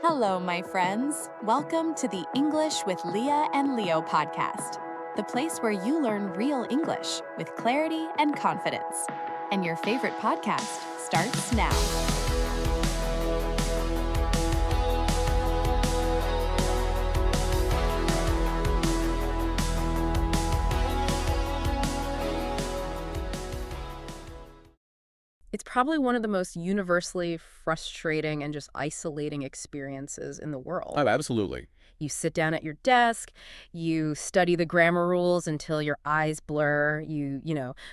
Hello, my friends. Welcome to the English with Leah and Leo podcast, the place where you learn real English with clarity and confidence. And your favorite podcast starts now. It's probably one of the most universally frustrating and just isolating experiences in the world. Oh, absolutely. You sit down at your desk, you study the grammar rules until your eyes blur, you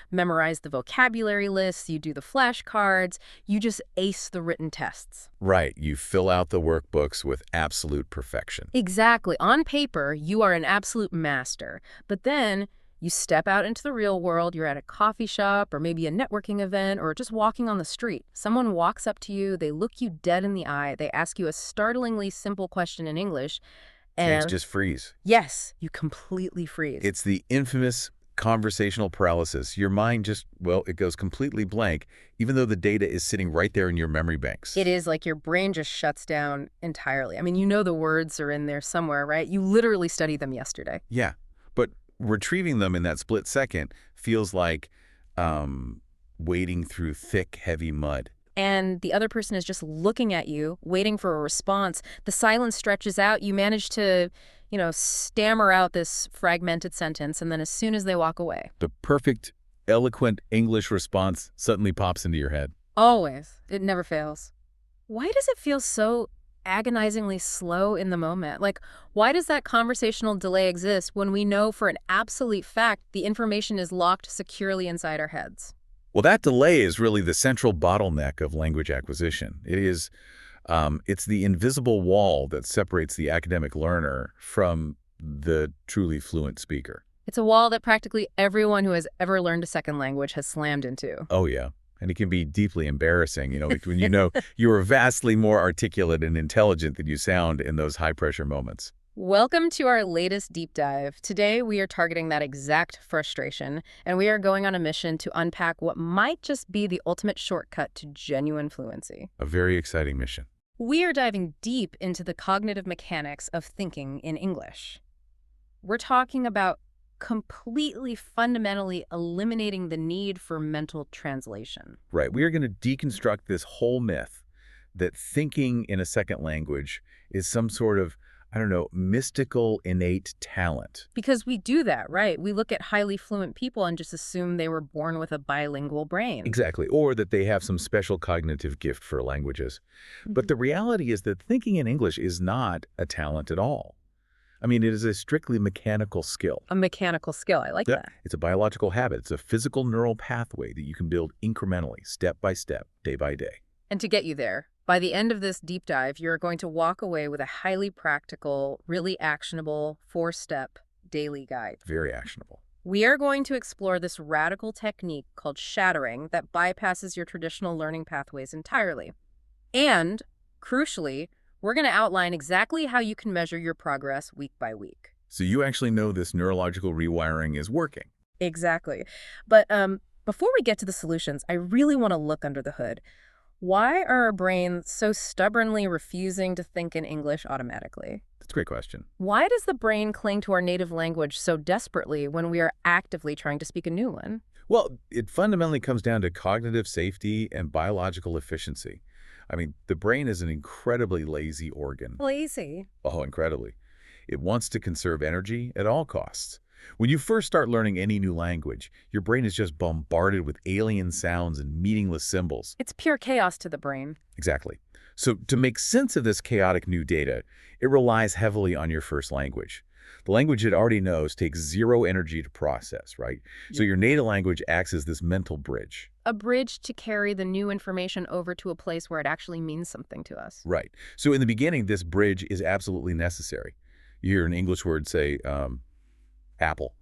memorize the vocabulary lists, you do the flashcards, you just ace the written tests. Right. You fill out the workbooks with absolute perfection. Exactly. On paper, you are an absolute master. But then you step out into the real world, you're at a coffee shop or maybe a networking event or just walking on the street. Someone walks up to you, they look you dead in the eye, they ask you a startlingly simple question in English, and Things just freeze. yes, you completely freeze. It's the infamous conversational paralysis. Your mind just, it goes completely blank, even though the data is sitting right there in your memory banks. It is like your brain just shuts down entirely. I mean, you know the words are in there somewhere, right? You literally studied them yesterday. Yeah, but retrieving them in that split second feels like wading through thick, heavy mud. And the other person is just looking at you, waiting for a response. The silence stretches out. You manage to, stammer out this fragmented sentence, and then as soon as they walk away. The perfect, eloquent English response suddenly pops into your head. Always. It never fails. Why does it feel so agonizingly slow in the moment? Like, why does that conversational delay exist when we know for an absolute fact the information is locked securely inside our heads? Well, that delay is really the central bottleneck of language acquisition. It's the invisible wall that separates the academic learner from the truly fluent speaker. It's a wall that practically everyone who has ever learned a second language has slammed into. Oh, yeah. And it can be deeply embarrassing, when you are vastly more articulate and intelligent than you sound in those high-pressure moments. Welcome to our latest deep dive. Today, we are targeting that exact frustration, and we are going on a mission to unpack what might just be the ultimate shortcut to genuine fluency. A very exciting mission. We are diving deep into the cognitive mechanics of thinking in English. We're talking about completely fundamentally eliminating the need for mental translation. Right. We are going to deconstruct this whole myth that thinking in a second language is some sort of, mystical innate talent. Because we do that, right? We look at highly fluent people and just assume they were born with a bilingual brain. Exactly. Or that they have some special cognitive gift for languages. But the reality is that thinking in English is not a talent at all. I mean, it is a strictly mechanical skill. A mechanical skill. I like that. It's a biological habit. It's a physical neural pathway that you can build incrementally, step by step, day by day. And to get you there, by the end of this deep dive, you're going to walk away with a highly practical, really actionable, 4-step daily guide. Very actionable. We are going to explore this radical technique called shattering that bypasses your traditional learning pathways entirely. And, crucially, we're going to outline exactly how you can measure your progress week by week. So you actually know this neurological rewiring is working. Exactly. But before we get to the solutions, I really want to look under the hood. Why are our brains so stubbornly refusing to think in English automatically? That's a great question. Why does the brain cling to our native language so desperately when we are actively trying to speak a new one? Well, it fundamentally comes down to cognitive safety and biological efficiency. I mean, the brain is an incredibly lazy organ. Lazy? Oh, incredibly. It wants to conserve energy at all costs. When you first start learning any new language, your brain is just bombarded with alien sounds and meaningless symbols. It's pure chaos to the brain. Exactly. So to make sense of this chaotic new data, it relies heavily on your first language. The language it already knows takes zero energy to process, right? So your native language acts as this mental bridge. A bridge to carry the new information over to a place where it actually means something to us. Right. So in the beginning, this bridge is absolutely necessary. You hear an English word, say, apple.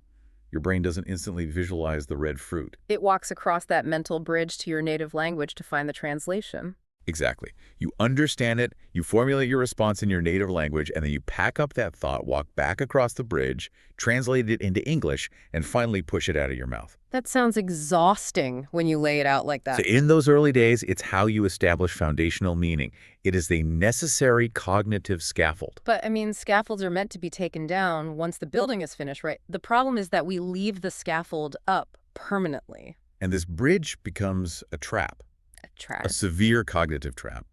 Your brain doesn't instantly visualize the red fruit. It walks across that mental bridge to your native language to find the translation. Exactly. You understand it, you formulate your response in your native language, and then you pack up that thought, walk back across the bridge, translate it into English, and finally push it out of your mouth. That sounds exhausting when you lay it out like So that. in those early days, it's how you establish foundational meaning. It is the necessary cognitive scaffold. But, I mean, scaffolds are meant to be taken down once the building is finished, right? The problem is that we leave the scaffold up permanently. And this bridge becomes a trap, A trap. a severe cognitive trap.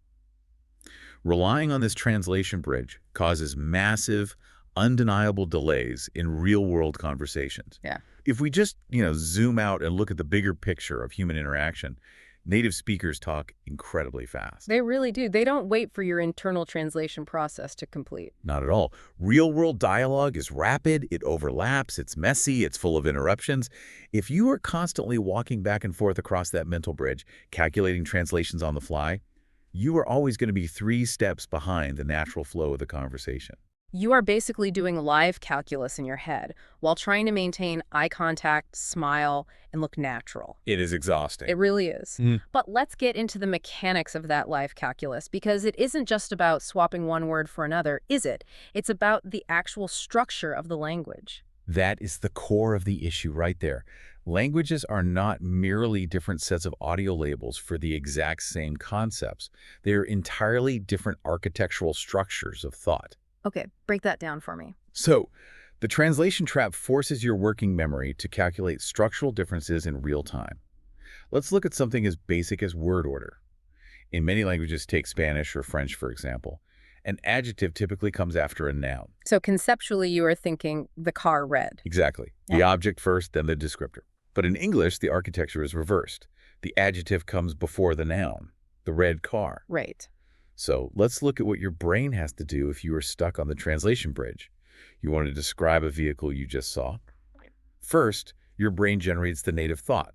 Relying on this translation bridge causes massive, undeniable delays in real-world conversations. Yeah. If we just, zoom out and look at the bigger picture of human interaction, native speakers talk incredibly fast. They really do. They don't wait for your internal translation process to complete. Not at all. Real-world dialogue is rapid, it overlaps, it's messy, it's full of interruptions. If you are constantly walking back and forth across that mental bridge, calculating translations on the fly, you are always going to be 3 steps behind the natural flow of the conversation. You are basically doing live calculus in your head while trying to maintain eye contact, smile, and look natural. It is exhausting. It really is. But let's get into the mechanics of that live calculus, because it isn't just about swapping one word for another, is it? It's about the actual structure of the language. That is the core of the issue right there. Languages are not merely different sets of audio labels for the exact same concepts. They are entirely different architectural structures of thought. Okay, break that down for me. So, the translation trap forces your working memory to calculate structural differences in real time. Let's look at something as basic as word order. In many languages, take Spanish or French, for example, an adjective typically comes after a noun. So conceptually, you are thinking the car red. Exactly. The object first, then the descriptor. But in English, the architecture is reversed. The adjective comes before the noun, the red car. Right. So let's look at what your brain has to do if you are stuck on the translation bridge. You want to describe a vehicle you just saw. First, your brain generates the native thought,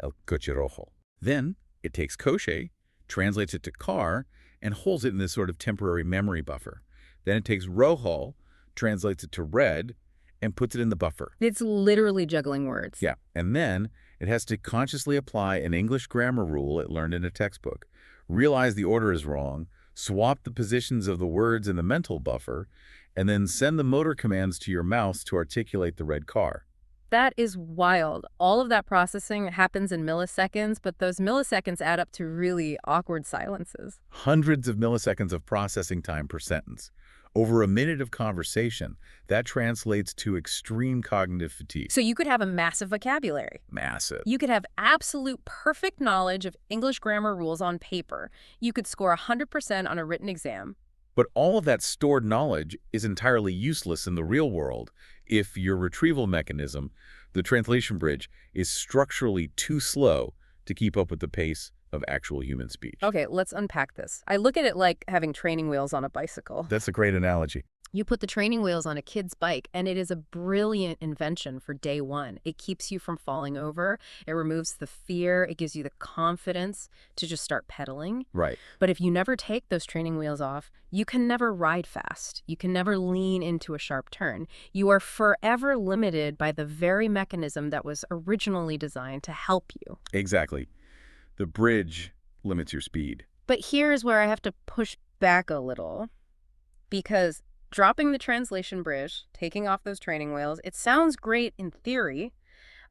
el coche rojo. Then it takes coche, translates it to car, and holds it in this sort of temporary memory buffer. Then it takes rojo, translates it to red, and puts it in the buffer. It's literally juggling words. Yeah, and then it has to consciously apply an English grammar rule it learned in a textbook, realize the order is wrong, swap the positions of the words in the mental buffer, and then send the motor commands to your mouth to articulate the red car. That is wild. All of that processing happens in milliseconds, but those milliseconds add up to really awkward silences. Hundreds of milliseconds of processing time per sentence. Over a minute of conversation, that translates to extreme cognitive fatigue. So you could have a massive vocabulary. Massive. You could have absolute perfect knowledge of English grammar rules on paper. You could score 100% on a written exam. But all of that stored knowledge is entirely useless in the real world if your retrieval mechanism, the translation bridge, is structurally too slow to keep up with the pace of actual human speech. Okay, let's unpack this. I look at it like having training wheels on a bicycle. That's a great analogy. You put the training wheels on a kid's bike, and it is a brilliant invention for day one. It keeps you from falling over. It removes the fear. It gives you the confidence to just start pedaling. Right. But if you never take those training wheels off, you can never ride fast. You can never lean into a sharp turn. You are forever limited by the very mechanism that was originally designed to help you. Exactly. The bridge limits your speed. But here's where I have to push back a little, because dropping the translation bridge, taking off those training wheels, it sounds great in theory,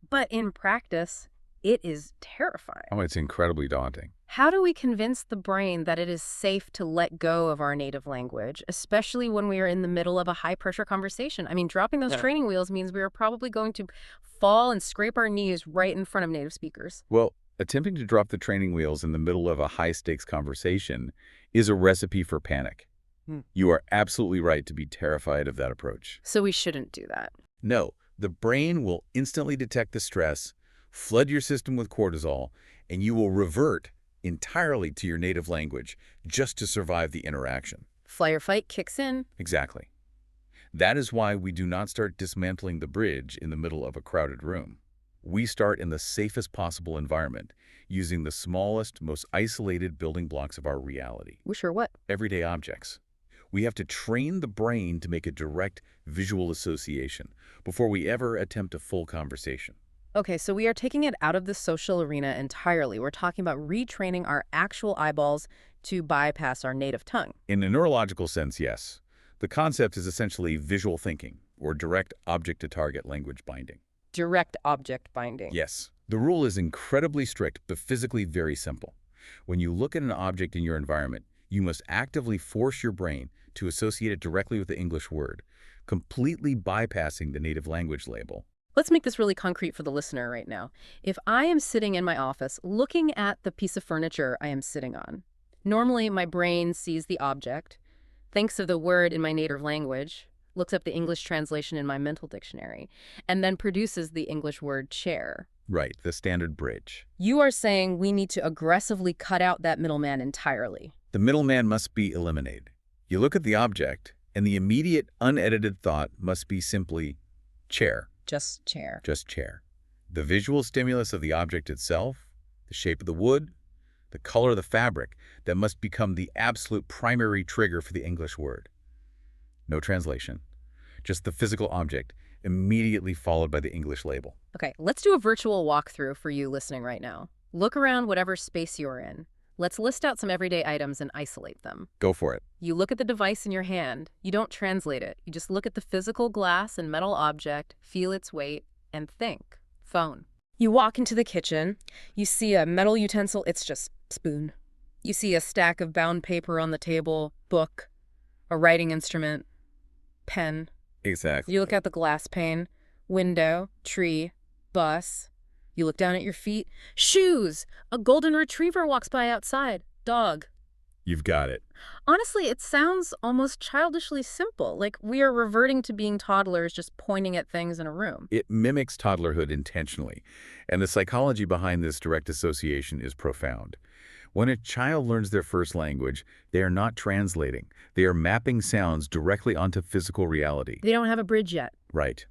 but in practice, it is terrifying. Oh, it's incredibly daunting. How do we convince the brain that it is safe to let go of our native language, especially when we are in the middle of a high-pressure conversation? I mean, dropping those training wheels means we are probably going to fall and scrape our knees right in front of native speakers. Well, attempting to drop the training wheels in the middle of a high-stakes conversation is a recipe for panic. You are absolutely right to be terrified of that approach. So we shouldn't do that. No, the brain will instantly detect the stress, flood your system with cortisol, and you will revert entirely to your native language just to survive the interaction. Flight or fight kicks in. Exactly. That is why we do not start dismantling the bridge in the middle of a crowded room. We start in the safest possible environment, using the smallest, most isolated building blocks of our reality. Which are what? Everyday objects. We have to train the brain to make a direct visual association before we ever attempt a full conversation. Okay, so we are taking it out of the social arena entirely. We're talking about retraining our actual eyeballs to bypass our native tongue. In a neurological sense, yes. The concept is essentially visual thinking, or direct object-to-target language binding. Direct object binding. Yes. The rule is incredibly strict, but physically very simple. When you look at an object in your environment, you must actively force your brain to associate it directly with the English word, completely bypassing the native language label. Let's make this really concrete for the listener right now. If I am sitting in my office looking at the piece of furniture I am sitting on, normally my brain sees the object, thinks of the word in my native language, looks up the English translation in my mental dictionary, and then produces the English word chair. Right, the standard bridge. You are saying we need to aggressively cut out that middleman entirely. The middleman must be eliminated. You look at the object, and the immediate, unedited thought must be simply chair. Just chair. Just chair. The visual stimulus of the object itself, the shape of the wood, the color of the fabric, that must become the absolute primary trigger for the English word. No translation. Just the physical object, immediately followed by the English label. Okay, let's do a virtual walkthrough for you listening right now. Look around whatever space you're in. Let's list out some everyday items and isolate them. Go for it. You look at the device in your hand. You don't translate it. You just look at the physical glass and metal object, feel its weight, and think. Phone. You walk into the kitchen. You see a metal utensil. It's just spoon. You see a stack of bound paper on the table, book, a writing instrument, pen. Exactly. You look at the glass pane, window, tree, bus. You look down at your feet. Shoes! A golden retriever walks by outside. Dog. You've got it. Honestly, it sounds almost childishly simple, like we are reverting to being toddlers just pointing at things in a room. It mimics toddlerhood intentionally, and the psychology behind this direct association is profound. When a child learns their first language, they are not translating. They are mapping sounds directly onto physical reality. They don't have a bridge yet. Right.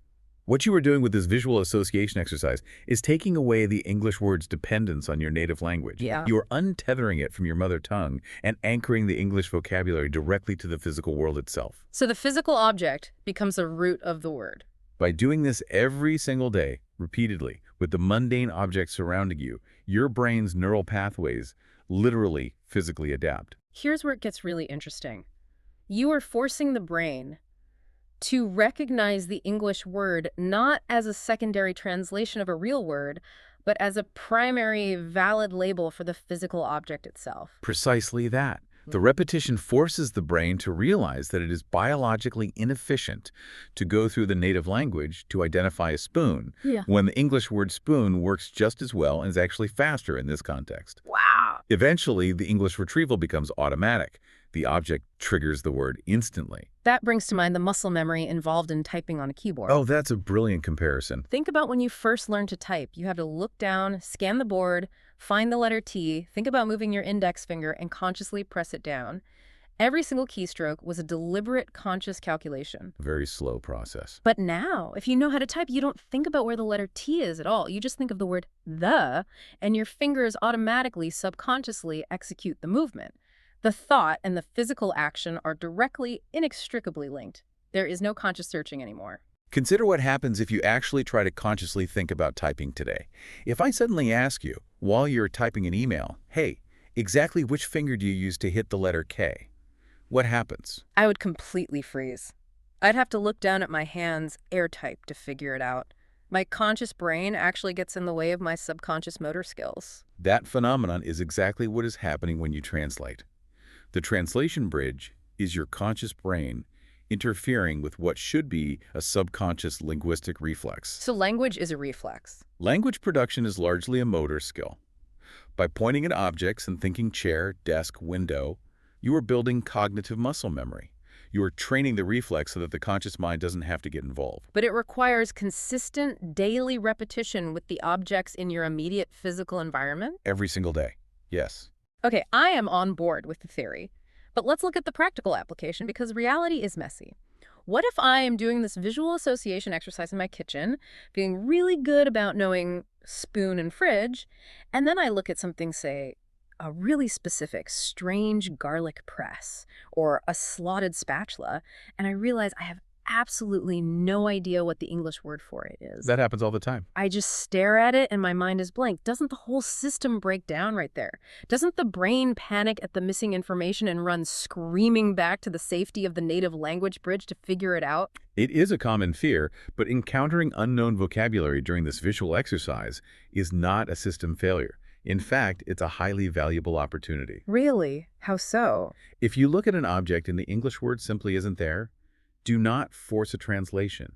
What you are doing with this visual association exercise is taking away the English word's dependence on your native language. Yeah. You are untethering it from your mother tongue and anchoring the English vocabulary directly to the physical world itself. So the physical object becomes a root of the word. By doing this every single day, repeatedly, with the mundane objects surrounding you, your brain's neural pathways literally physically adapt. Here's where it gets really interesting. You are forcing the brain to recognize the English word not as a secondary translation of a real word, but as a primary valid label for the physical object itself. Precisely that. The repetition forces the brain to realize that it is biologically inefficient to go through the native language to identify a spoon, when the English word spoon works just as well and is actually faster in this context. Wow. Eventually, the English retrieval becomes automatic. The object triggers the word instantly. That brings to mind the muscle memory involved in typing on a keyboard. Oh, that's a brilliant comparison. Think about when you first learned to type. You had to look down, scan the board, find the letter T, think about moving your index finger, and consciously press it down. Every single keystroke was a deliberate, conscious calculation. A very slow process. But now, if you know how to type, you don't think about where the letter T is at all. You just think of the word the, and your fingers automatically, subconsciously execute the movement. The thought and the physical action are directly, inextricably linked. There is no conscious searching anymore. Consider what happens if you actually try to consciously think about typing today. If I suddenly ask you, while you're typing an email, hey, exactly which finger do you use to hit the letter K? What happens? I would completely freeze. I'd have to look down at my hands, air type, to figure it out. My conscious brain actually gets in the way of my subconscious motor skills. That phenomenon is exactly what is happening when you translate. The translation bridge is your conscious brain interfering with what should be a subconscious linguistic reflex. So language is a reflex. Language production is largely a motor skill. By pointing at objects and thinking chair, desk, window, you are building cognitive muscle memory. You are training the reflex so that the conscious mind doesn't have to get involved. But it requires consistent daily repetition with the objects in your immediate physical environment? Every single day, yes. Okay, I am on board with the theory. But let's look at the practical application because reality is messy. What if I am doing this visual association exercise in my kitchen, feeling really good about knowing spoon and fridge, and then I look at something, say, a really specific, strange garlic press or a slotted spatula, and I realize I have absolutely no idea what the English word for it is. That happens all the time. I just stare at it and my mind is blank. Doesn't the whole system break down right there? Doesn't the brain panic at the missing information and run screaming back to the safety of the native language bridge to figure it out? It is a common fear, but encountering unknown vocabulary during this visual exercise is not a system failure. In fact, it's a highly valuable opportunity. Really? How so? If you look at an object and the English word simply isn't there, do not force a translation.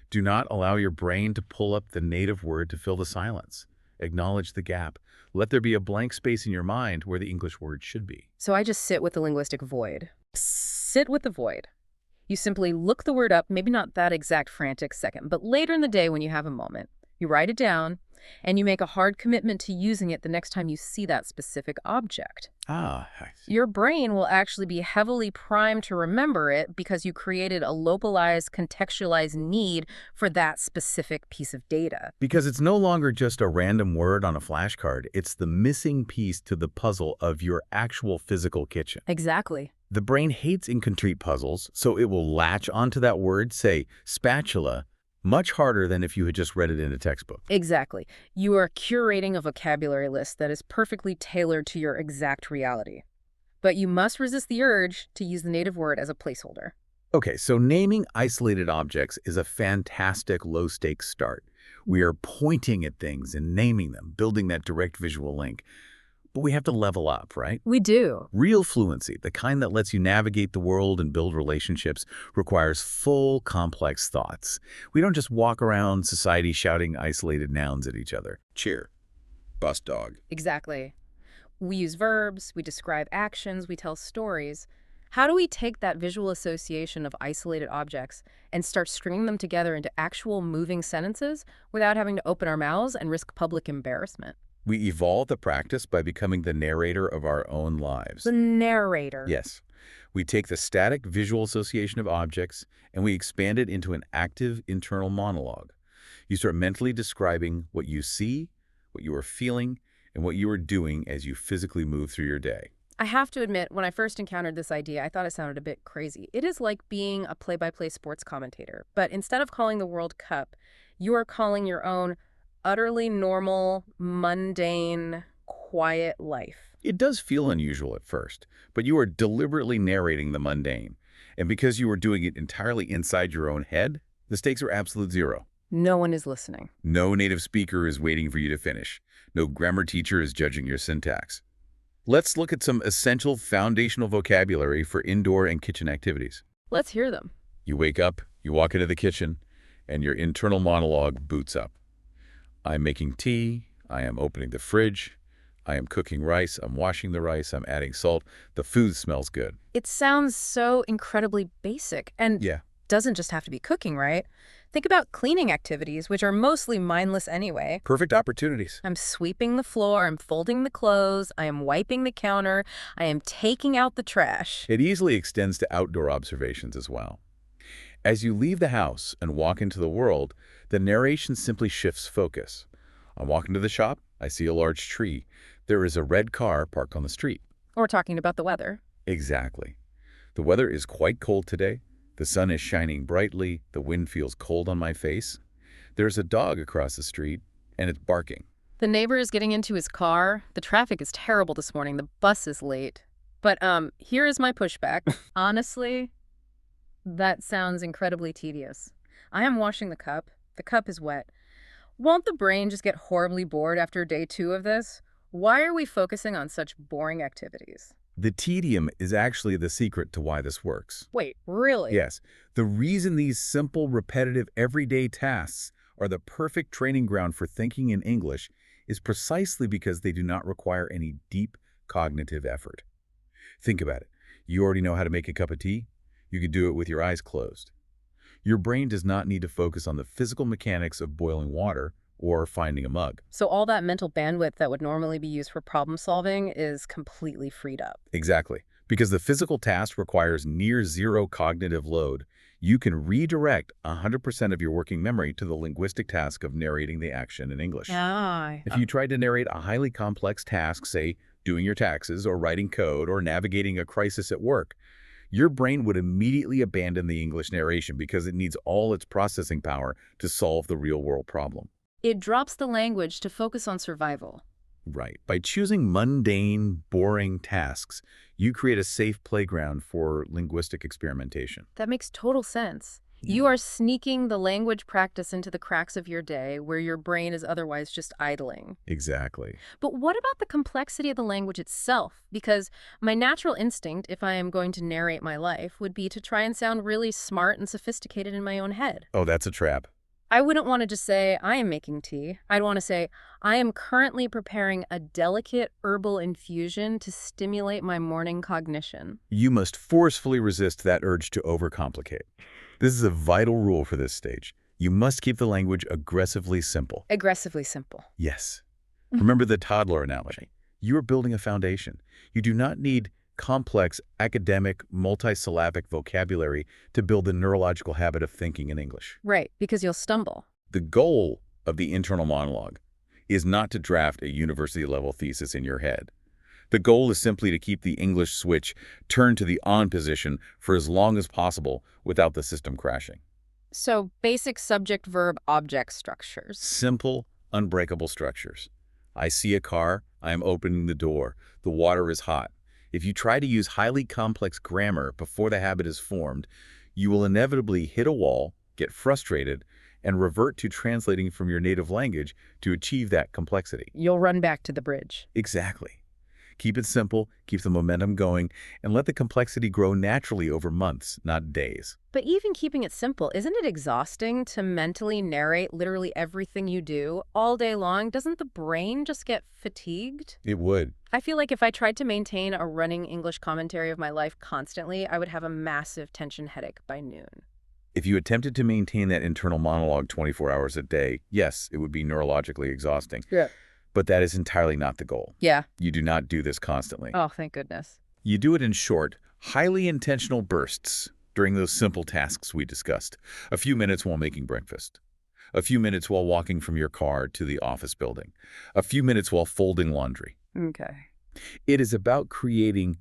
Do not allow your brain to pull up the native word to fill the silence. Acknowledge the gap. Let there be a blank space in your mind where the English word should be. So I just sit with the linguistic void. Sit with the void. You simply look the word up, maybe not that exact frantic second, but later in the day when you have a moment. You write it down, and you make a hard commitment to using it the next time you see that specific object. I see. Your brain will actually be heavily primed to remember it because you created a localized, contextualized need for that specific piece of data. Because it's no longer just a random word on a flashcard. It's the missing piece to the puzzle of your actual physical kitchen. Exactly. The brain hates incomplete puzzles, so it will latch onto that word, say, spatula, much harder than if you had just read it in a textbook. Exactly. You are curating a vocabulary list that is perfectly tailored to your exact reality. But you must resist the urge to use the native word as a placeholder. Okay, so naming isolated objects is a fantastic low-stakes start. We are pointing at things and naming them, building that direct visual link. But we have to level up, right? We do. Real fluency, the kind that lets you navigate the world and build relationships, requires full, complex thoughts. We don't just walk around society shouting isolated nouns at each other. Cheer. Bus dog. Exactly. We use verbs, we describe actions, we tell stories. How do we take that visual association of isolated objects and start stringing them together into actual moving sentences without having to open our mouths and risk public embarrassment? We evolve the practice by becoming the narrator of our own lives. The narrator. Yes. We take the static visual association of objects and we expand it into an active internal monologue. You start mentally describing what you see, what you are feeling, and what you are doing as you physically move through your day. I have to admit, when I first encountered this idea, I thought it sounded a bit crazy. It is like being a play-by-play sports commentator, but instead of calling the World Cup, you are calling your own utterly normal, mundane, quiet life. It does feel unusual at first, but you are deliberately narrating the mundane. And because you are doing it entirely inside your own head, the stakes are absolute zero. No one is listening. No native speaker is waiting for you to finish. No grammar teacher is judging your syntax. Let's look at some essential foundational vocabulary for indoor and kitchen activities. Let's hear them. You wake up, you walk into the kitchen, and your internal monologue boots up. I'm making tea, I am opening the fridge, I am cooking rice, I'm washing the rice, I'm adding salt. The food smells good. It sounds so incredibly basic and doesn't just have to be cooking, right? Think about cleaning activities, which are mostly mindless anyway. Perfect opportunities. I'm sweeping the floor, I'm folding the clothes, I am wiping the counter, I am taking out the trash. It easily extends to outdoor observations as well. As you leave the house and walk into the world, the narration simply shifts focus. I'm walking to the shop, I see a large tree. There is a red car parked on the street. Or talking about the weather. Exactly. The weather is quite cold today. The sun is shining brightly. The wind feels cold on my face. There's a dog across the street, and it's barking. The neighbor is getting into his car. The traffic is terrible this morning. The bus is late. But here is my pushback. Honestly, that sounds incredibly tedious. I am washing the cup. The cup is wet. Won't the brain just get horribly bored after day 2 of this? Why are we focusing on such boring activities? The tedium is actually the secret to why this works. Wait, really? Yes. The reason these simple, repetitive, everyday tasks are the perfect training ground for thinking in English is precisely because they do not require any deep cognitive effort. Think about it. You already know how to make a cup of tea? You could do it with your eyes closed. Your brain does not need to focus on the physical mechanics of boiling water or finding a mug. So all that mental bandwidth that would normally be used for problem solving is completely freed up. Exactly. Because the physical task requires near zero cognitive load, you can redirect 100% of your working memory to the linguistic task of narrating the action in English. If you tried to narrate a highly complex task, say doing your taxes or writing code or navigating a crisis at work, your brain would immediately abandon the English narration because it needs all its processing power to solve the real-world problem. It drops the language to focus on survival. Right. By choosing mundane, boring tasks, you create a safe playground for linguistic experimentation. That makes total sense. You are sneaking the language practice into the cracks of your day where your brain is otherwise just idling. Exactly. But what about the complexity of the language itself? Because my natural instinct, if I am going to narrate my life, would be to try and sound really smart and sophisticated in my own head. Oh, that's a trap. I wouldn't want to just say, I am making tea. I'd want to say, I am currently preparing a delicate herbal infusion to stimulate my morning cognition. You must forcefully resist that urge to overcomplicate. This is a vital rule for this stage. You must keep the language aggressively simple. Aggressively simple. Yes. Remember the toddler analogy. You are building a foundation. You do not need complex, academic, multisyllabic vocabulary to build the neurological habit of thinking in English. Right, because you'll stumble. The goal of the internal monologue is not to draft a university-level thesis in your head. The goal is simply to keep the English switch turned to the on position for as long as possible without the system crashing. So basic subject-verb-object structures. Simple, unbreakable structures. I see a car, I am opening the door, the water is hot. If you try to use highly complex grammar before the habit is formed, you will inevitably hit a wall, get frustrated, and revert to translating from your native language to achieve that complexity. You'll run back to the bridge. Exactly. Keep it simple, keep the momentum going, and let the complexity grow naturally over months, not days. But even keeping it simple, isn't it exhausting to mentally narrate literally everything you do all day long? Doesn't the brain just get fatigued? It would. I feel like if I tried to maintain a running English commentary of my life constantly, I would have a massive tension headache by noon. If you attempted to maintain that internal monologue 24 hours a day, yes, it would be neurologically exhausting. Yeah. But that is entirely not the goal. Yeah. You do not do this constantly. Oh, thank goodness. You do it in short, highly intentional bursts during those simple tasks we discussed. A few minutes while making breakfast. A few minutes while walking from your car to the office building. A few minutes while folding laundry. Okay. It is about creating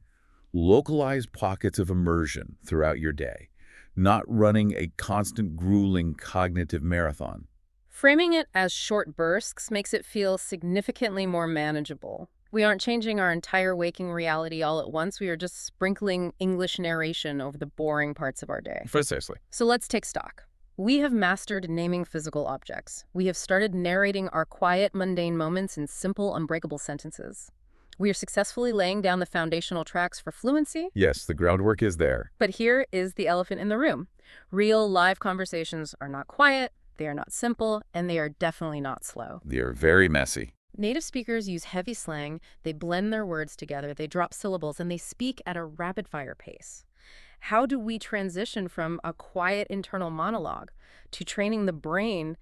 localized pockets of immersion throughout your day, not running a constant, grueling cognitive marathon. Framing it as short bursts makes it feel significantly more manageable. We aren't changing our entire waking reality all at once. We are just sprinkling English narration over the boring parts of our day. Precisely. So let's take stock. We have mastered naming physical objects. We have started narrating our quiet, mundane moments in simple, unbreakable sentences. We are successfully laying down the foundational tracks for fluency. Yes, the groundwork is there. But here is the elephant in the room. Real, live conversations are not quiet. They are not simple, and they are definitely not slow. They are very messy. Native speakers use heavy slang, they blend their words together, they drop syllables, and they speak at a rapid-fire pace. How do we transition from a quiet internal monologue to training the brain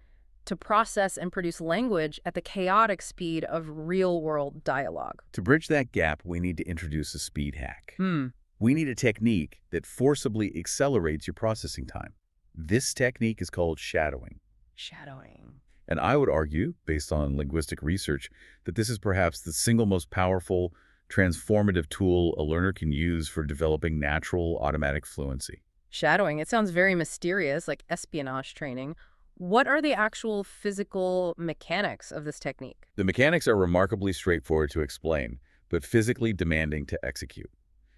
to process and produce language at the chaotic speed of real-world dialogue? To bridge that gap, we need to introduce a speed hack. Hmm. We need a technique that forcibly accelerates your processing time. This technique is called shadowing. Shadowing. And I would argue, based on linguistic research, that this is perhaps the single most powerful, transformative tool a learner can use for developing natural, automatic fluency. Shadowing. It sounds very mysterious, like espionage training. What are the actual physical mechanics of this technique? The mechanics are remarkably straightforward to explain, but physically demanding to execute.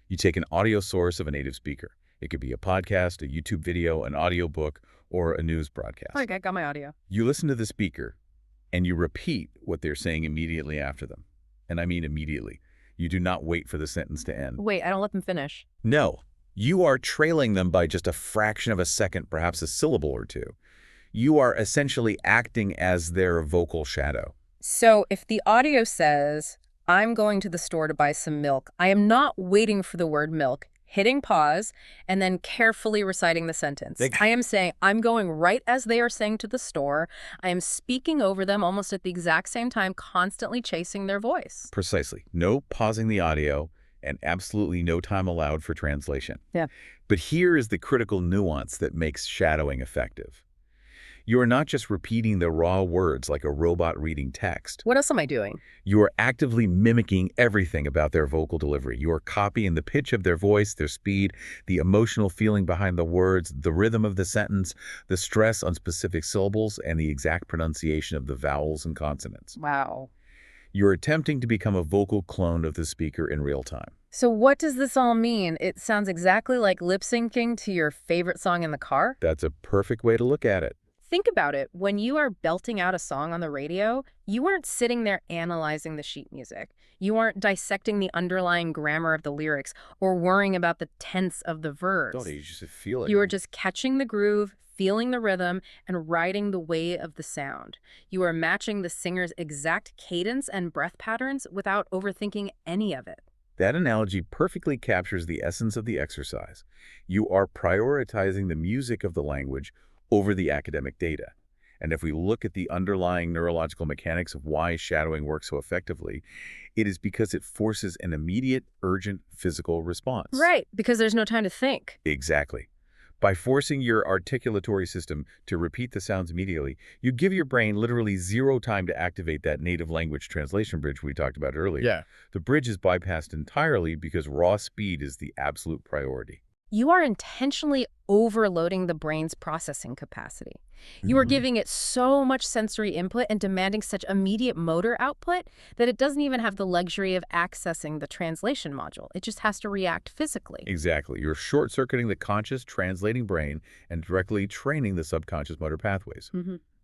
You take an audio source of a native speaker. It could be a podcast, a YouTube video, an audiobook, or a news broadcast. Okay, got my audio. You listen to the speaker, and you repeat what they're saying immediately after them. And I mean immediately. You do not wait for the sentence to end. Wait, I don't let them finish. No. You are trailing them by just a fraction of a second, perhaps a syllable or two. You are essentially acting as their vocal shadow. So if the audio says, I'm going to the store to buy some milk, I am not waiting for the word milk, hitting pause, and then carefully reciting the sentence. I am saying, I'm going right as they are saying to the store. I am speaking over them almost at the exact same time, constantly chasing their voice. Precisely. No pausing the audio, and absolutely no time allowed for translation. Yeah. But here is the critical nuance that makes shadowing effective. You are not just repeating the raw words like a robot reading text. What else am I doing? You are actively mimicking everything about their vocal delivery. You are copying the pitch of their voice, their speed, the emotional feeling behind the words, the rhythm of the sentence, the stress on specific syllables, and the exact pronunciation of the vowels and consonants. Wow. You're attempting to become a vocal clone of the speaker in real time. So what does this all mean? It sounds exactly like lip syncing to your favorite song in the car. That's a perfect way to look at it. Think about it. When you are belting out a song on the radio, you aren't sitting there analyzing the sheet music. You aren't dissecting the underlying grammar of the lyrics or worrying about the tense of the verbs. Don't you just feel it? You are just catching the groove, feeling the rhythm, and riding the wave of the sound. You are matching the singer's exact cadence and breath patterns without overthinking any of it. That analogy perfectly captures the essence of the exercise. You are prioritizing the music of the language over the academic data. And if we look at the underlying neurological mechanics of why shadowing works so effectively, it is because it forces an immediate, urgent physical response. Right, because there's no time to think. Exactly. By forcing your articulatory system to repeat the sounds immediately, you give your brain literally zero time to activate that native language translation bridge we talked about earlier. Yeah. The bridge is bypassed entirely because raw speed is the absolute priority. You are intentionally overloading the brain's processing capacity. You are giving it so much sensory input and demanding such immediate motor output that it doesn't even have the luxury of accessing the translation module. It just has to react physically. Exactly. You're short-circuiting the conscious translating brain and directly training the subconscious motor pathways.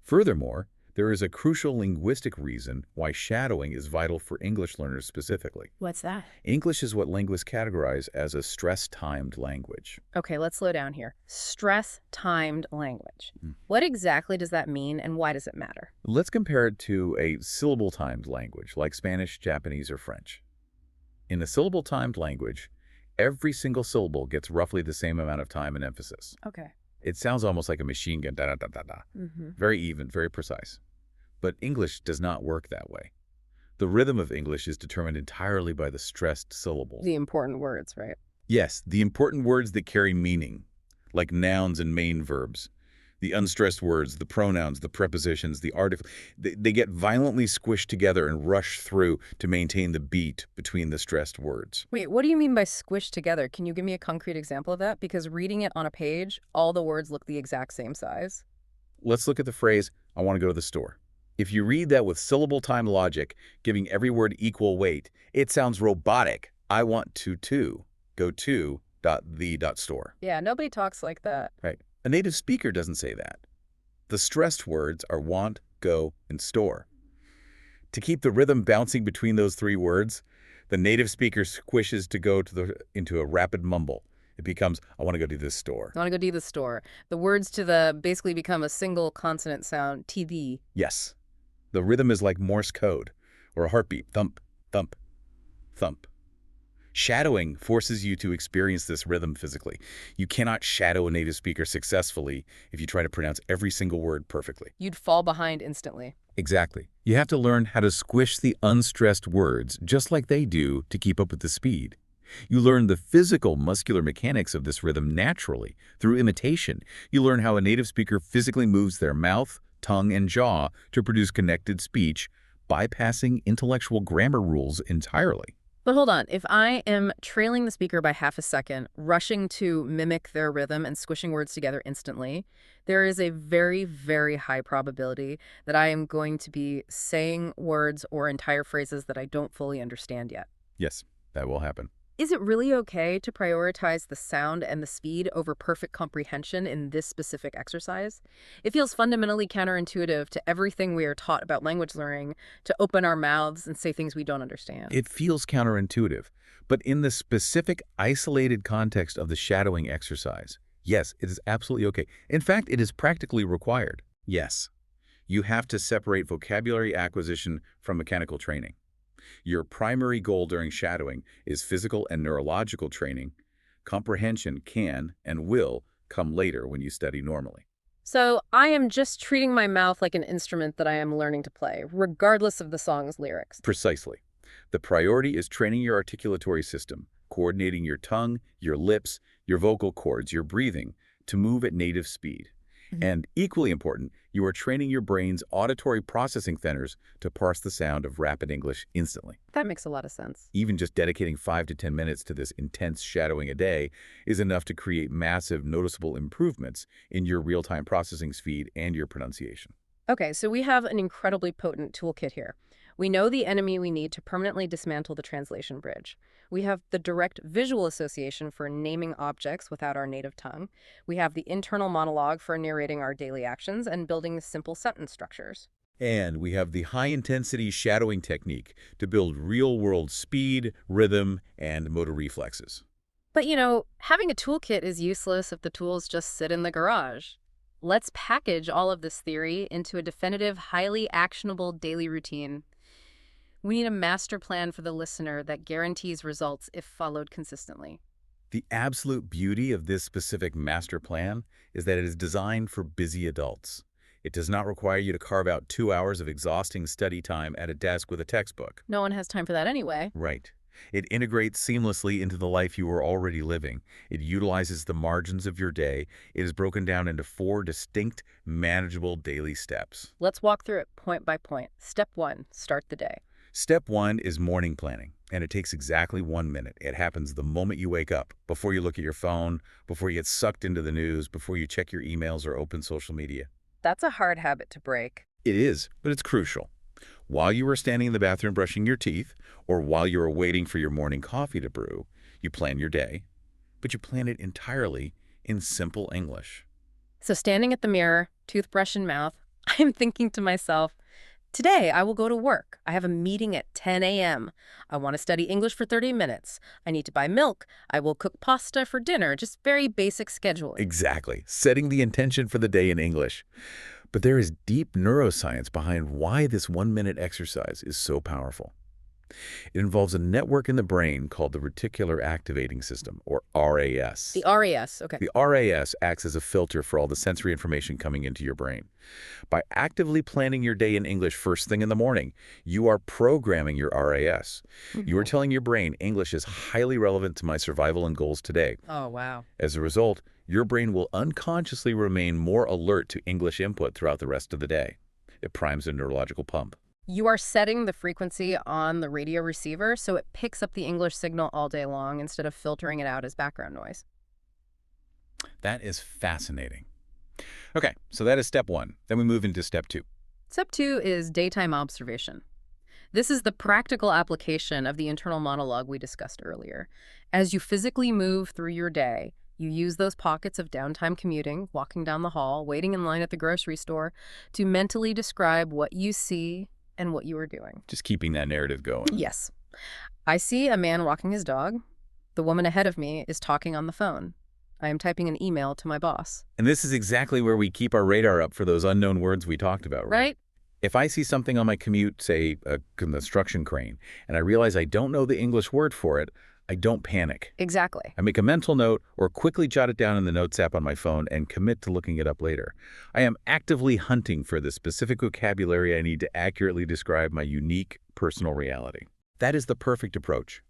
Furthermore, there is a crucial linguistic reason why shadowing is vital for English learners specifically. What's that? English is what linguists categorize as a stress-timed language. Okay, let's slow down here. Stress-timed language. What exactly does that mean and why does it matter? Let's compare it to a syllable-timed language like Spanish, Japanese, or French. In a syllable-timed language, every single syllable gets roughly the same amount of time and emphasis. Okay. It sounds almost like a machine gun, da-da-da-da-da. Very even, very precise. But English does not work that way. The rhythm of English is determined entirely by the stressed syllables. The important words, right? Yes, the important words that carry meaning, like nouns and main verbs. The unstressed words, the pronouns, the prepositions, the article, they get violently squished together and rush through to maintain the beat between the stressed words. Wait, what do you mean by squished together? Can you give me a concrete example of that? Because reading it on a page, all the words look the exact same size. Let's look at the phrase, I want to go to the store. If you read that with syllable-time logic, giving every word equal weight, it sounds robotic. I want to go to the store. Yeah, nobody talks like that. Right. A native speaker doesn't say that. The stressed words are want, go, and store. To keep the rhythm bouncing between those three words, the native speaker squishes to go into a rapid mumble. It becomes, I want to go to this store. I want to go to the store. The words to the basically become a single consonant sound, TD. Yes. The rhythm is like Morse code, or a heartbeat, thump, thump, thump. Shadowing forces you to experience this rhythm physically. You cannot shadow a native speaker successfully if you try to pronounce every single word perfectly. You'd fall behind instantly. Exactly. You have to learn how to squish the unstressed words just like they do to keep up with the speed. You learn the physical muscular mechanics of this rhythm naturally through imitation. You learn how a native speaker physically moves their mouth, tongue, and jaw to produce connected speech, bypassing intellectual grammar rules entirely. But hold on, if I am trailing the speaker by half a second, rushing to mimic their rhythm and squishing words together instantly, there is a very, very high probability that I am going to be saying words or entire phrases that I don't fully understand yet. Yes, that will happen. Is it really okay to prioritize the sound and the speed over perfect comprehension in this specific exercise? It feels fundamentally counterintuitive to everything we are taught about language learning to open our mouths and say things we don't understand. It feels counterintuitive, but in the specific isolated context of the shadowing exercise, yes, it is absolutely okay. In fact, it is practically required. Yes, you have to separate vocabulary acquisition from mechanical training. Your primary goal during shadowing is physical and neurological training. Comprehension can and will come later when you study normally. So I am just treating my mouth like an instrument that I am learning to play, regardless of the song's lyrics. Precisely. The priority is training your articulatory system, coordinating your tongue, your lips, your vocal cords, your breathing, to move at native speed. And equally important, you are training your brain's auditory processing centers to parse the sound of rapid English instantly. That makes a lot of sense. Even just dedicating 5 to 10 minutes to this intense shadowing a day is enough to create massive, noticeable improvements in your real-time processing speed and your pronunciation. Okay, so we have an incredibly potent toolkit here. We know the enemy we need to permanently dismantle the translation bridge. We have the direct visual association for naming objects without our native tongue. We have the internal monologue for narrating our daily actions and building simple sentence structures. And we have the high-intensity shadowing technique to build real-world speed, rhythm, and motor reflexes. But having a toolkit is useless if the tools just sit in the garage. Let's package all of this theory into a definitive, highly actionable daily routine. We need a master plan for the listener that guarantees results if followed consistently. The absolute beauty of this specific master plan is that it is designed for busy adults. It does not require you to carve out 2 hours of exhausting study time at a desk with a textbook. No one has time for that anyway. Right. It integrates seamlessly into the life you are already living. It utilizes the margins of your day. It is broken down into 4 distinct, manageable daily steps. Let's walk through it point by point. Step 1, start the day. Step 1 is morning planning, and it takes exactly 1 minute. It happens the moment you wake up, before you look at your phone, before you get sucked into the news, before you check your emails or open social media. That's a hard habit to break. It is, but it's crucial. While you are standing in the bathroom brushing your teeth, or while you are waiting for your morning coffee to brew, you plan your day, but you plan it entirely in simple English. So standing at the mirror, toothbrush in mouth, I'm thinking to myself, today I will go to work. I have a meeting at 10 a.m. I want to study English for 30 minutes. I need to buy milk. I will cook pasta for dinner. Just very basic scheduling. Exactly. Setting the intention for the day in English. But there is deep neuroscience behind why this 1-minute exercise is so powerful. It involves a network in the brain called the reticular activating system, or RAS. The RAS, okay. The RAS acts as a filter for all the sensory information coming into your brain. By actively planning your day in English first thing in the morning, you are programming your RAS. You are telling your brain English is highly relevant to my survival and goals today. Oh, wow. As a result, your brain will unconsciously remain more alert to English input throughout the rest of the day. It primes a neurological pump. You are setting the frequency on the radio receiver so it picks up the English signal all day long instead of filtering it out as background noise. That is fascinating. Okay, so that is step 1. Then we move into step 2. Step 2 is daytime observation. This is the practical application of the internal monologue we discussed earlier. As you physically move through your day, you use those pockets of downtime commuting, walking down the hall, waiting in line at the grocery store, to mentally describe what you see and what you are doing. Just keeping that narrative going. Yes. I see a man walking his dog. The woman ahead of me is talking on the phone. I am typing an email to my boss. And this is exactly where we keep our radar up for those unknown words we talked about, Right? If I see something on my commute, say a construction crane, and I realize I don't know the English word for it, I don't panic. Exactly. I make a mental note or quickly jot it down in the Notes app on my phone and commit to looking it up later. I am actively hunting for the specific vocabulary I need to accurately describe my unique personal reality. That is the perfect approach.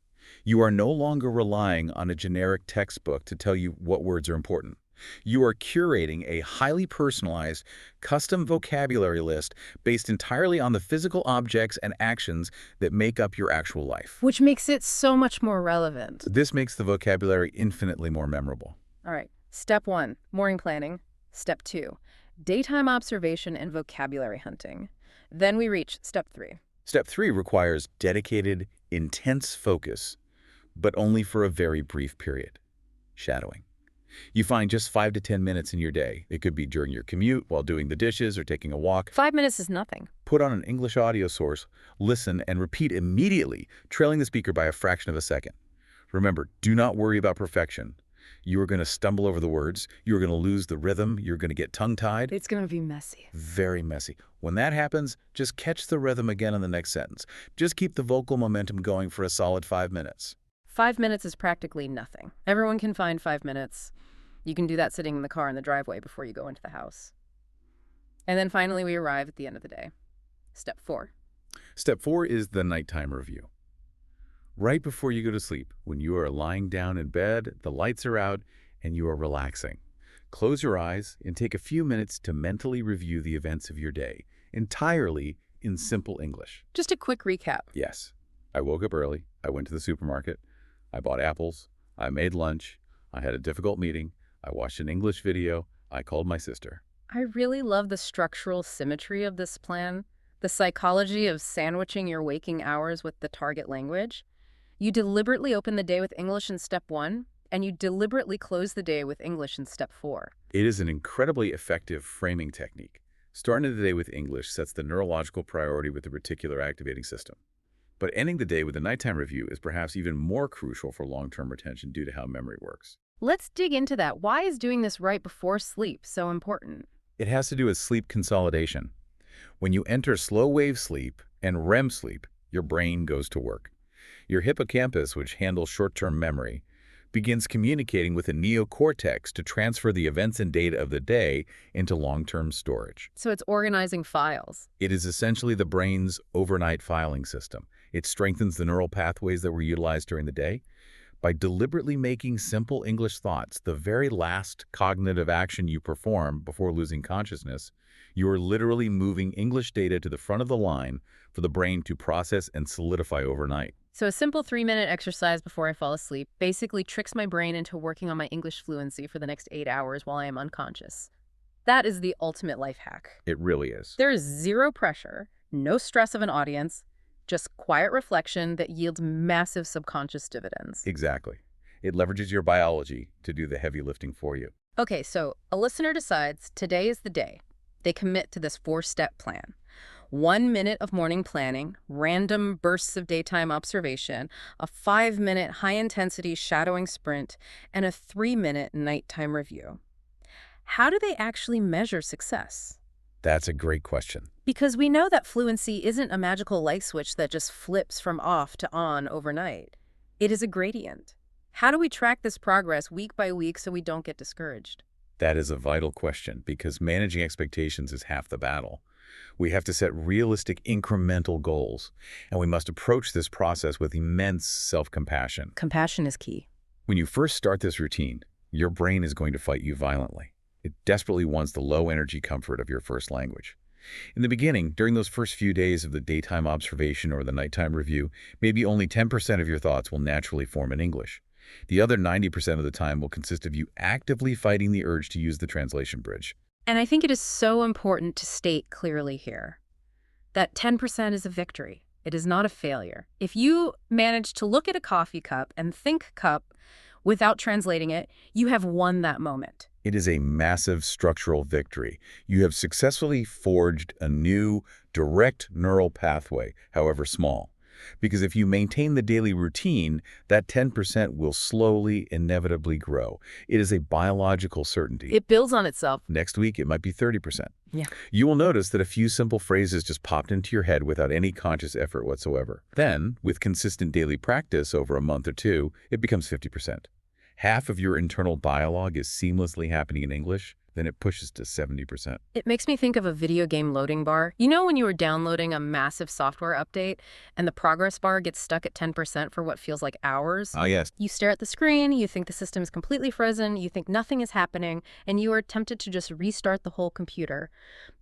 You are no longer relying on a generic textbook to tell you what words are important. You are curating a highly personalized, custom vocabulary list based entirely on the physical objects and actions that make up your actual life. Which makes it so much more relevant. This makes the vocabulary infinitely more memorable. All right. Step 1, morning planning. Step 2, daytime observation and vocabulary hunting. Then we reach step 3. Step 3 requires dedicated, intense focus, but only for a very brief period. Shadowing. You find just 5 to 10 minutes in your day. It could be during your commute, while doing the dishes, or taking a walk. 5 minutes is nothing. Put on an English audio source, listen, and repeat immediately, trailing the speaker by a fraction of a second. Remember, do not worry about perfection. You are going to stumble over the words. You are going to lose the rhythm. You're going to get tongue-tied. It's going to be messy. Very messy. When that happens, just catch the rhythm again in the next sentence. Just keep the vocal momentum going for a solid 5 minutes. 5 minutes is practically nothing. Everyone can find 5 minutes. You can do that sitting in the car in the driveway before you go into the house. And then finally we arrive at the end of the day. Step 4. Step 4 is the nighttime review. Right before you go to sleep, when you are lying down in bed, the lights are out, and you are relaxing. close your eyes and take a few minutes to mentally review the events of your day, entirely in simple English. Just a quick recap. Yes. I woke up early. I went to the supermarket. I bought apples. I made lunch. I had a difficult meeting. I watched an English video. I called my sister. I really love the structural symmetry of this plan, the psychology of sandwiching your waking hours with the target language. You deliberately open the day with English in step 1, and you deliberately close the day with English in step 4. It is an incredibly effective framing technique. Starting the day with English sets the neurological priority with the reticular activating system. But ending the day with a nighttime review is perhaps even more crucial for long-term retention due to how memory works. Let's dig into that. Why is doing this right before sleep so important? It has to do with sleep consolidation. When you enter slow-wave sleep and REM sleep, your brain goes to work. Your hippocampus, which handles short-term memory, begins communicating with the neocortex to transfer the events and data of the day into long-term storage. So it's organizing files. It is essentially the brain's overnight filing system. It strengthens the neural pathways that were utilized during the day. By deliberately making simple English thoughts the very last cognitive action you perform before losing consciousness, you are literally moving English data to the front of the line for the brain to process and solidify overnight. So a simple 3-minute exercise before I fall asleep basically tricks my brain into working on my English fluency for the next 8 hours while I am unconscious. That is the ultimate life hack. It really is. There is zero pressure, no stress of an audience, just quiet reflection that yields massive subconscious dividends. Exactly. It leverages your biology to do the heavy lifting for you. Okay, so a listener decides today is the day. They commit to this 4-step plan. 1 minute of morning planning, random bursts of daytime observation, a 5-minute high-intensity shadowing sprint, and a 3-minute nighttime review. How do they actually measure success? That's a great question. Because we know that fluency isn't a magical light switch that just flips from off to on overnight. It is a gradient. How do we track this progress week by week so we don't get discouraged? That is a vital question because managing expectations is half the battle. We have to set realistic incremental goals, and we must approach this process with immense self-compassion. Compassion is key. When you first start this routine, your brain is going to fight you violently. It desperately wants the low-energy comfort of your first language. In the beginning, during those first few days of the daytime observation or the nighttime review, maybe only 10% of your thoughts will naturally form in English. The other 90% of the time will consist of you actively fighting the urge to use the translation bridge. And I think it is so important to state clearly here that 10% is a victory. It is not a failure. If you manage to look at a coffee cup and think cup without translating it, you have won that moment. It is a massive structural victory. You have successfully forged a new, direct neural pathway, however small. Because if you maintain the daily routine, that 10% will slowly, inevitably grow. It is a biological certainty. It builds on itself. Next week, it might be 30%. Yeah. You will notice that a few simple phrases just popped into your head without any conscious effort whatsoever. Then, with consistent daily practice over a month or two, it becomes 50%. Half of your internal dialogue is seamlessly happening in English, then it pushes to 70%. It makes me think of a video game loading bar. You know when you were downloading a massive software update and the progress bar gets stuck at 10% for what feels like hours? Ah, yes. You stare at the screen, you think the system is completely frozen, you think nothing is happening, and you are tempted to just restart the whole computer.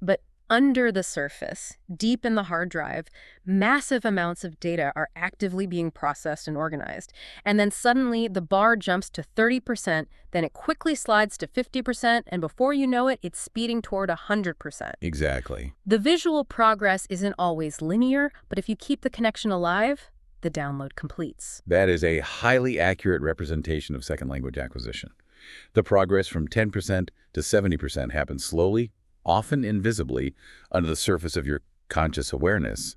But under the surface, deep in the hard drive, massive amounts of data are actively being processed and organized. And then suddenly the bar jumps to 30%, then it quickly slides to 50%, and before you know it, it's speeding toward 100%. Exactly. The visual progress isn't always linear, but if you keep the connection alive, the download completes. That is a highly accurate representation of second language acquisition. The progress from 10% to 70% happens slowly, often invisibly, under the surface of your conscious awareness,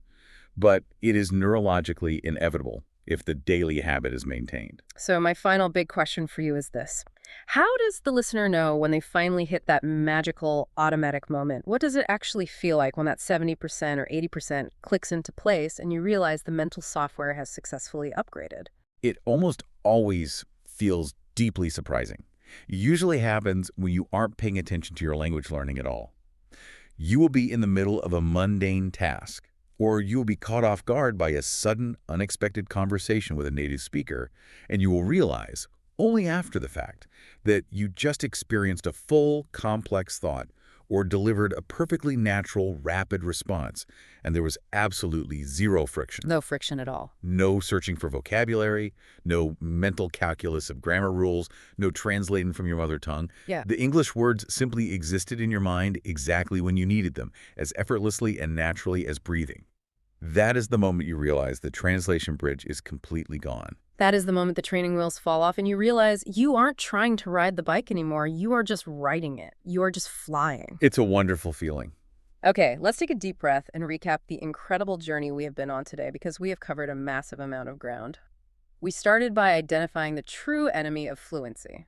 but it is neurologically inevitable if the daily habit is maintained. So my final big question for you is this. How does the listener know when they finally hit that magical automatic moment? What does it actually feel like when that 70% or 80% clicks into place and you realize the mental software has successfully upgraded? It almost always feels deeply surprising. It usually happens when you aren't paying attention to your language learning at all. You will be in the middle of a mundane task, or you will be caught off guard by a sudden, unexpected conversation with a native speaker, and you will realize, only after the fact, that you just experienced a full, complex thought or delivered a perfectly natural, rapid response, and there was absolutely zero friction. No friction at all. No searching for vocabulary, no mental calculus of grammar rules, no translating from your mother tongue. Yeah. The English words simply existed in your mind exactly when you needed them, as effortlessly and naturally as breathing. That is the moment you realize the translation bridge is completely gone. That is the moment the training wheels fall off and you realize you aren't trying to ride the bike anymore. You are just riding it. You are just flying. It's a wonderful feeling. Okay, let's take a deep breath and recap the incredible journey we have been on today because we have covered a massive amount of ground. We started by identifying the true enemy of fluency,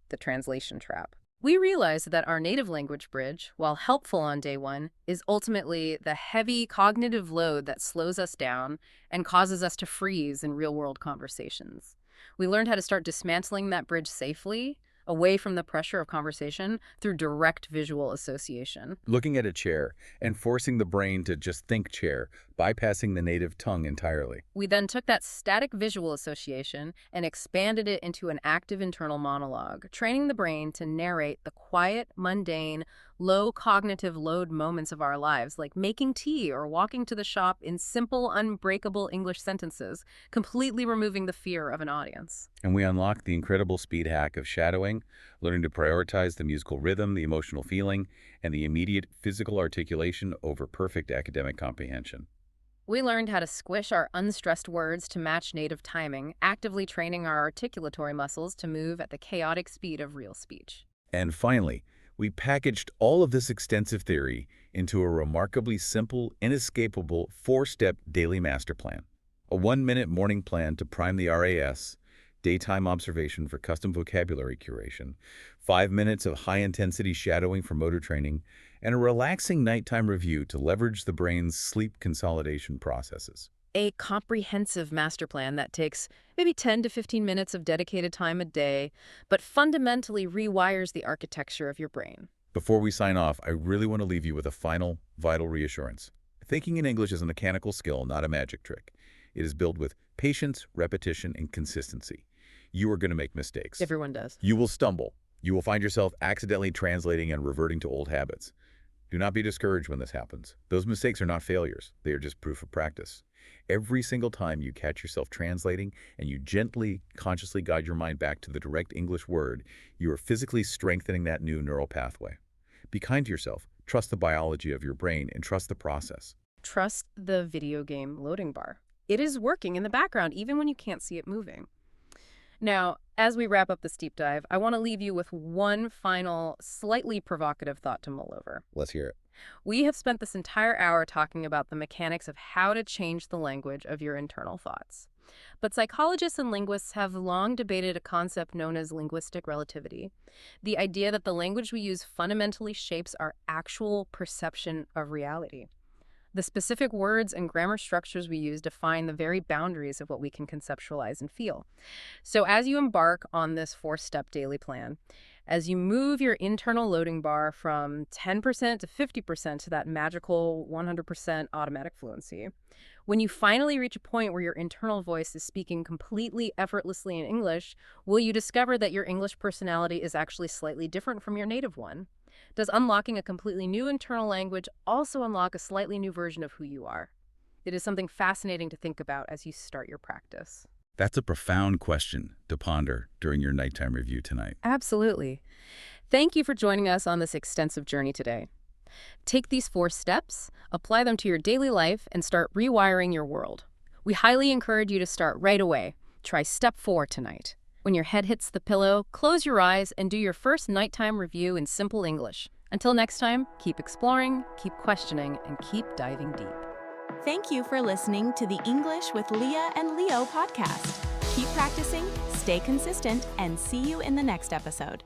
the translation trap. We realized that our native language bridge, while helpful on day one, is ultimately the heavy cognitive load that slows us down and causes us to freeze in real-world conversations. We learned how to start dismantling that bridge safely, away from the pressure of conversation, through direct visual association. Looking at a chair and forcing the brain to just think chair, bypassing the native tongue entirely. We then took that static visual association and expanded it into an active internal monologue, training the brain to narrate the quiet, mundane, low cognitive load moments of our lives, like making tea or walking to the shop in simple, unbreakable English sentences, completely removing the fear of an audience. And we unlocked the incredible speed hack of shadowing, learning to prioritize the musical rhythm, the emotional feeling, and the immediate physical articulation over perfect academic comprehension. We learned how to squish our unstressed words to match native timing, actively training our articulatory muscles to move at the chaotic speed of real speech. And finally, we packaged all of this extensive theory into a remarkably simple, inescapable 4-step daily master plan. A 1-minute morning plan to prime the RAS, daytime observation for custom vocabulary curation, 5 minutes of high-intensity shadowing for motor training, and a relaxing nighttime review to leverage the brain's sleep consolidation processes. A comprehensive master plan that takes maybe 10 to 15 minutes of dedicated time a day, but fundamentally rewires the architecture of your brain. Before we sign off, I really want to leave you with a final, vital reassurance. Thinking in English is a mechanical skill, not a magic trick. It is built with patience, repetition, and consistency. You are going to make mistakes. Everyone does. You will stumble. You will find yourself accidentally translating and reverting to old habits. Do not be discouraged when this happens. Those mistakes are not failures. They are just proof of practice. Every single time you catch yourself translating and you gently, consciously guide your mind back to the direct English word, you are physically strengthening that new neural pathway. Be kind to yourself. Trust the biology of your brain and trust the process. Trust the video game loading bar. It is working in the background, even when you can't see it moving. Now, as we wrap up this deep dive, I want to leave you with one final, slightly provocative thought to mull over. Let's hear it. We have spent this entire hour talking about the mechanics of how to change the language of your internal thoughts. But psychologists and linguists have long debated a concept known as linguistic relativity, the idea that the language we use fundamentally shapes our actual perception of reality. The specific words and grammar structures we use define the very boundaries of what we can conceptualize and feel. So as you embark on this 4-step daily plan, as you move your internal loading bar from 10% to 50% to that magical 100% automatic fluency, when you finally reach a point where your internal voice is speaking completely effortlessly in English, will you discover that your English personality is actually slightly different from your native one? Does unlocking a completely new internal language also unlock a slightly new version of who you are? It is something fascinating to think about as you start your practice. That's a profound question to ponder during your nighttime review tonight. Absolutely. Thank you for joining us on this extensive journey today. Take these 4 steps, apply them to your daily life, and start rewiring your world. We highly encourage you to start right away. Try step 4 tonight. When your head hits the pillow, close your eyes and do your first nighttime review in simple English. Until next time, keep exploring, keep questioning, and keep diving deep. Thank you for listening to the English with Leah and Leo podcast. Keep practicing, stay consistent, and see you in the next episode.